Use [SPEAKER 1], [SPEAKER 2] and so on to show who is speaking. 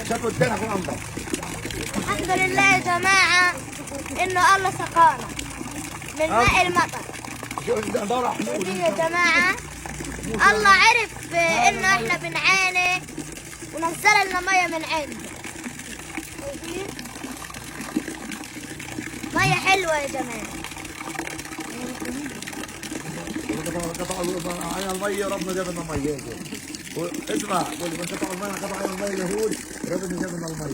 [SPEAKER 1] شافوا الدنيا في انضف.
[SPEAKER 2] الحمد لله يا جماعة إنه الله سقانا من ماء المطر.
[SPEAKER 1] شوف دورة حلول.
[SPEAKER 2] شايفين يا جماعة الله عرف إنه إحنا بنعاني ونزل لنا مية من عنده. شايفين؟ مية حلوة يا جماعة.
[SPEAKER 1] قطعوا عين المية ربنا جاب لنا مية. اسمع، قطعوا المية قطعوا عين المية اليهود ربنا جاب لنا المية.